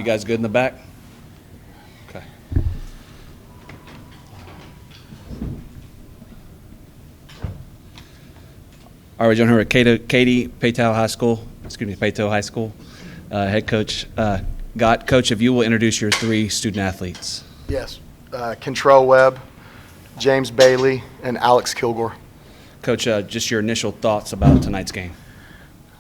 guys good in the back? Okay. All right, we're joined here at Gotte Katy Paetow High School. Head coach, Gotte. Coach, if you will introduce your 3 student athletes. Yes. Contrell Webb, James Bailey, and Alex Kilgore. Coach, just your initial thoughts about tonight's game.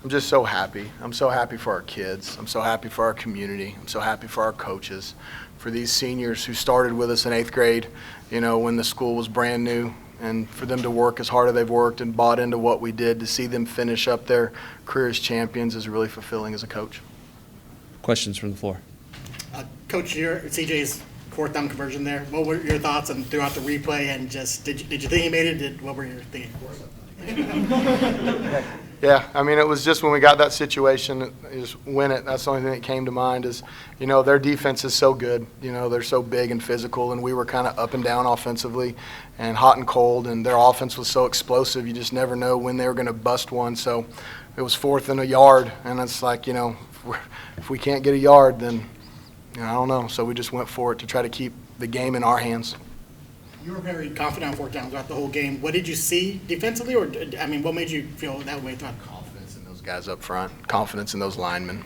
I'm just so happy. I'm so happy for our kids. I'm so happy for our community. I'm so happy for our coaches, for these seniors who started with us in 8th grade, when the school was brand new, and for them to work as hard as they've worked and bought into what we did, to see them finish up their career as champions is really fulfilling as a coach. Questions from the floor. Coach, CJ's 4th down conversion there. What were your thoughts on throughout the replay, and just did you think he made it? What were your thinking? Yeah, I mean, it was just when we got that situation, just win it. That's the only thing that came to mind is, their defense is so good. They're so big and physical, and we were kind of up and down offensively and hot and cold, and their offense was so explosive. You just never know when they were going to bust one. So it was 4th and a yard, and it's like, if we can't get a yard, then I don't know. So we just went for it to try to keep the game in our hands. You were very confident on 4th down throughout the whole game. What did you see defensively, or what made you feel that way throughout? Confidence in those guys up front, confidence in those linemen.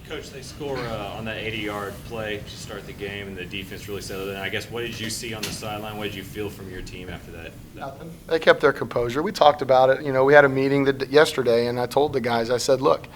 Coach, they score on that 80-yard play to start the game, and the defense really settled in. I guess, what did you see on the sideline? What did you feel from your team after that? Nothing. They kept their composure. We talked about it. We had a meeting yesterday, and I told the guys, I said, look,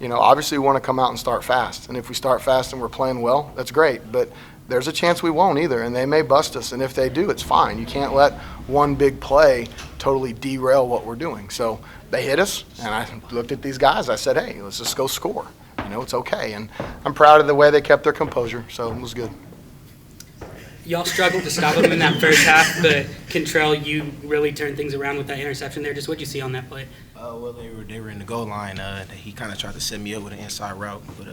obviously we want to come out and start fast. And if we start fast and we're playing well, that's great. But there's a chance we won't either, and they may bust us. And if they do, it's fine. You can't let one big play totally derail what we're doing. So they hit us, and I looked at these guys. I said, hey, let's just go score. It's okay. And I'm proud of the way they kept their composure, so it was good. Y'all struggled to stop them in that first half, but Contrell, you really turned things around with that interception there. Just what did you see on that play? Well, they were in the goal line. He kind of tried to set me up with an inside route, but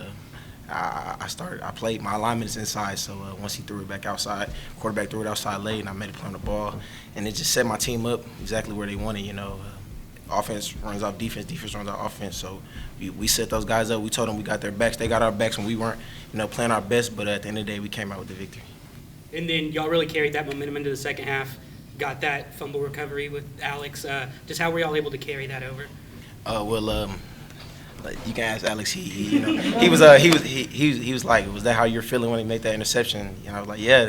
I played my alignment is inside, so once he threw it back outside, quarterback threw it outside late, and I made a play on the ball, and it just set my team up exactly where they wanted. Offense runs off defense, defense runs off offense. So we set those guys up. We told them we got their backs. They got our backs when we weren't, playing our best. But at the end of the day, we came out with the victory. And then y'all really carried that momentum into the second half. Got that fumble recovery with Alex. Just how were y'all able to carry that over? You can ask Alex. He was like, was that how you're feeling when he made that interception? I was like, yeah.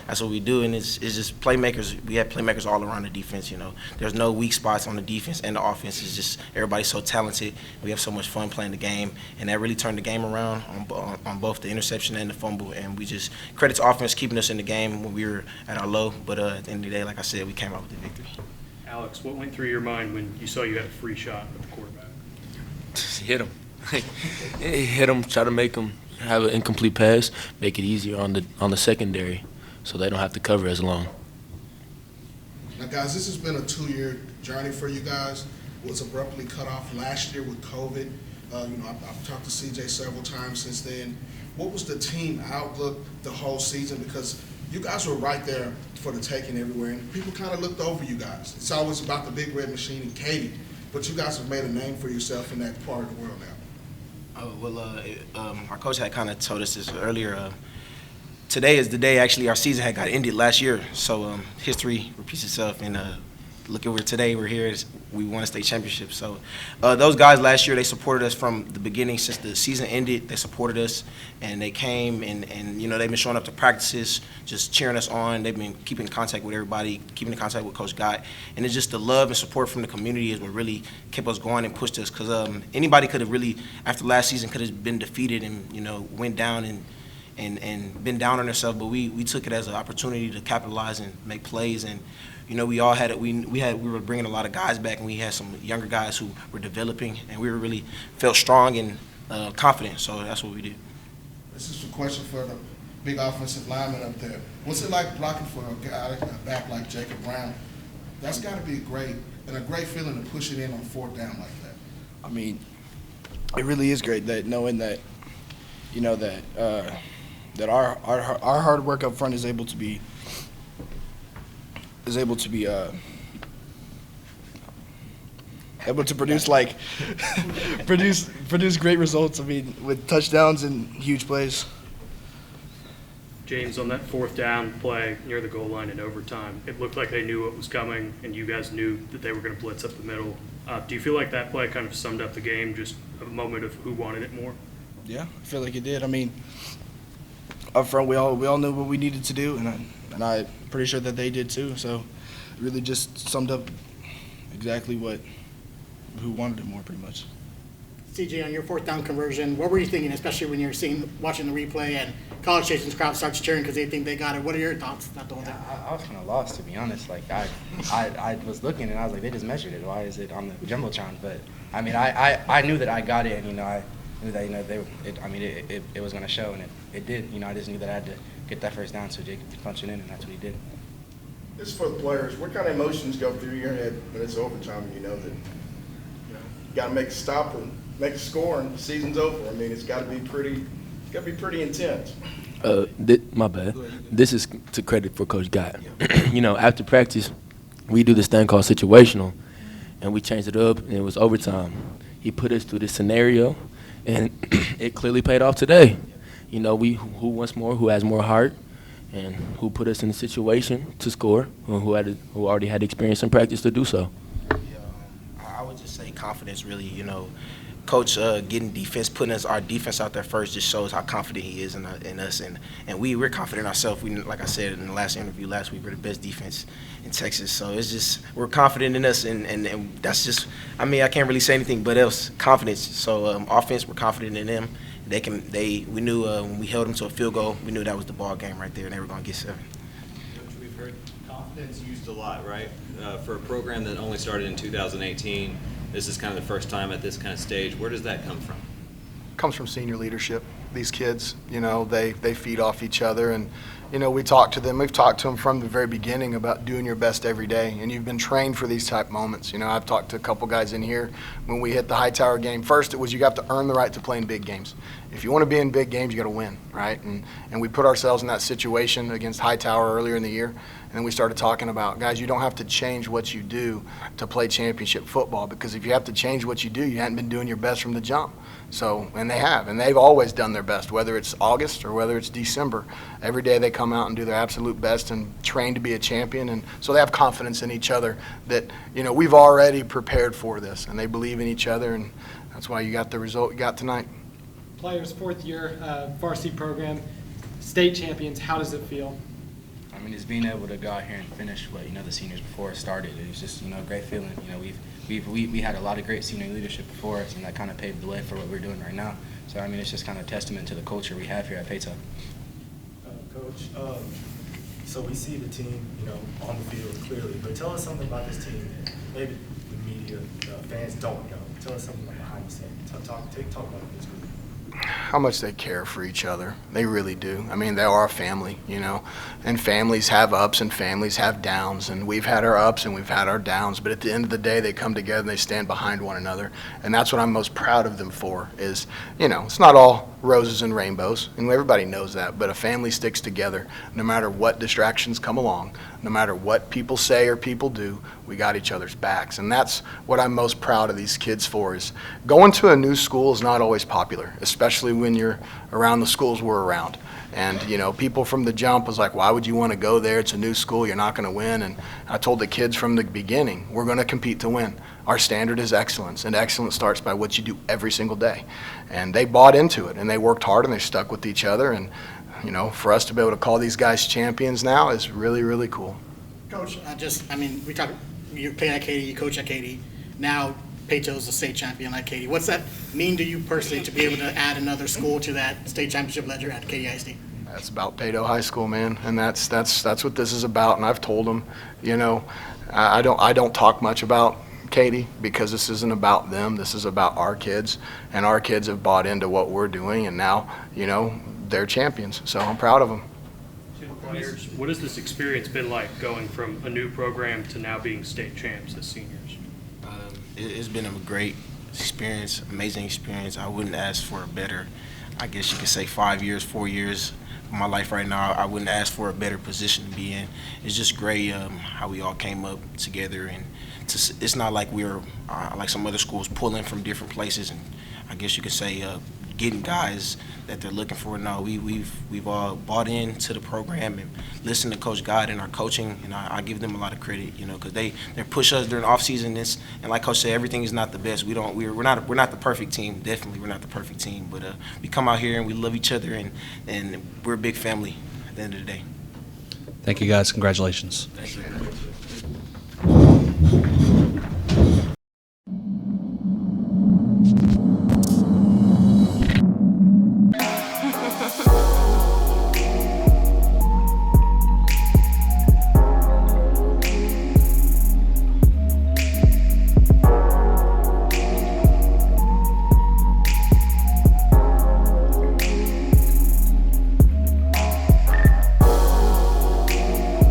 That's what we do, and it's just playmakers. We have playmakers all around the defense. There's no weak spots on the defense and the offense. It's just everybody's so talented. We have so much fun playing the game, and that really turned the game around on both the interception and the fumble. And we just credit to offense keeping us in the game when we were at our low. But at the end of the day, like I said, we came out with the victory. Alex, what went through your mind when you saw you had a free shot with the quarterback? Hit him. Hit him, try to make him have an incomplete pass, make it easier on the secondary so they don't have to cover as long. Now, guys, this has been a 2-year journey for you guys. It was abruptly cut off last year with COVID. I've talked to CJ several times since then. What was the team outlook the whole season? Because you guys were right there for the taking everywhere, and people kind of looked over you guys. It's always about the big red machine and Katy. But you guys have made a name for yourself in that part of the world now. Our coach had kind of told us this earlier. Today is the day actually our season had got ended last year. So history repeats itself, and look at where today we're here. We won a state championship. So those guys last year, they supported us from the beginning since the season ended. They supported us, and they came and they've been showing up to practices, just cheering us on. They've been keeping in contact with everybody, keeping in contact with Coach Gotte. And it's just the love and support from the community is what really kept us going and pushed us. Because anybody could have really, after last season, could have been defeated and went down and been down on themselves. But we took it as an opportunity to capitalize and make plays. And we all had it. We were bringing a lot of guys back, and we had some younger guys who were developing, and we really felt strong and confident. So that's what we did. This is a question for the big offensive lineman up there. What's it like blocking for a guy, a back like Jacob Brown? That's got to be a great feeling to push it in on 4th down like that. It really is great that knowing that, that our hard work up front is able to be able to produce produce great results. I mean, with touchdowns and huge plays. James, on that fourth down play near the goal line in overtime, it looked like they knew what was coming, and you guys knew that they were going to blitz up the middle. Do you feel like that play kind of summed up the game, just a moment of who wanted it more? Yeah, I feel like it did. I mean, up front, we all knew what we needed to do, and I'm pretty sure that they did too. So, it really just summed up exactly who wanted it more, pretty much. CJ, on your fourth down conversion, what were you thinking, especially when you're watching the replay and College Station's crowd starts cheering because they think they got it? What are your thoughts? Not the whole thing. I was kind of lost, to be honest. Like I was looking and I was like, they just measured it. Why is it on the jumbotron? But I mean, I knew that I got it, and I knew that it was going to show, and it did. I just knew that I had to get that first down so Jake could punch it in, and that's what he did. Just for the players, what kind of emotions go through your head when it's overtime? You know that you got to make a stop and make a score, and the season's over. I mean, it's got to be pretty intense. My bad. This is to credit for Coach Gott. After practice, we do this thing called situational, and we changed it up, and it was overtime. He put us through this scenario, and it clearly paid off today. Who wants more, who has more heart, and who put us in a situation to score, who already had experience and practice to do so. I would just say confidence, really. Coach getting defense, putting our defense out there first just shows how confident he is in us, and we're confident ourselves. Like I said in the last interview last week, we're the best defense in Texas. So it's just we're confident in us, and that's just, I can't really say anything but else. Confidence. So offense, we're confident in them. We knew when we held them to a field goal, we knew that was the ball game right there, and they were going to get 7. We've heard confidence used a lot, right? For a program that only started in 2018. This is kind of the first time at this kind of stage. Where does that come from? It comes from senior leadership. These kids, they feed off each other, and we talk to them. We've talked to them from the very beginning about doing your best every day, and you've been trained for these type moments. I've talked to a couple guys in here when we hit the Hightower game. First, it was you have to earn the right to play in big games. If you want to be in big games, you got to win, right? And we put ourselves in that situation against Hightower earlier in the year, and then we started talking about, guys, you don't have to change what you do to play championship football, because if you have to change what you do, you haven't been doing your best from the jump. So, and they have, and they've always done their best, whether it's August or whether it's December. Every day they come out and do their absolute best and train to be a champion, and so they have confidence in each other that, we've already prepared for this, and they believe in each other, and that's why you got the result you got tonight. Players, fourth year varsity program, state champions, how does it feel? Just being able to go out here and finish what the seniors before it started. It was just a great feeling. We had a lot of great senior leadership before us, and that kind of paved the way for what we're doing right now. So it's just kind of a testament to the culture we have here at Paetow. Coach, so we see the team on the field clearly, but tell us something about this team that maybe the media, fans don't know. Tell us something behind the scenes. Talk about this group. How much they care for each other. They really do. They are a family, and families have ups and families have downs, and we've had our ups and we've had our downs, but at the end of the day, they come together and they stand behind one another, and that's what I'm most proud of them for is, it's not all roses and rainbows, and everybody knows that, but a family sticks together no matter what distractions come along, no matter what people say or people do, we got each other's backs, and that's what I'm most proud of these kids for is going to a new school is not always popular, especially when you're around the schools we're around. And, people from the jump was like, why would you want to go there? It's a new school. You're not going to win. And I told the kids from the beginning, we're going to compete to win. Our standard is excellence, and excellence starts by what you do every single day. And they bought into it, and they worked hard, and they stuck with each other. And, for us to be able to call these guys champions now is really, really cool. Coach, we talk, you play at Katy, you coach at Katy. Now, Paetow's a state champion at Katy. What's that mean to you personally to be able to add another school to that state championship ledger at Katy ISD? That's about Paetow High School, man, and that's what this is about. And I've told them, I don't talk much about Katy because this isn't about them. This is about our kids, and our kids have bought into what we're doing, and now, they're champions. So I'm proud of them. What has this experience been like going from a new program to now being state champs as seniors? It's been a great experience, amazing experience. I wouldn't ask for a better, I guess you could say 5 years, 4 years. my life right now, I wouldn't ask for a better position to be in. It's just great how we all came up together, and it's not like we're like some other schools pulling from different places, and I guess you could say getting guys that they're looking for. No, we've all bought into the program and listened to Coach God and our coaching, and I give them a lot of credit, because they push us during off season. And like Coach said, everything is not the best. We're not the perfect team. Definitely, we're not the perfect team. But we come out here and we love each other, and we're a big family at the end of the day. Thank you, guys. Congratulations. Thank you.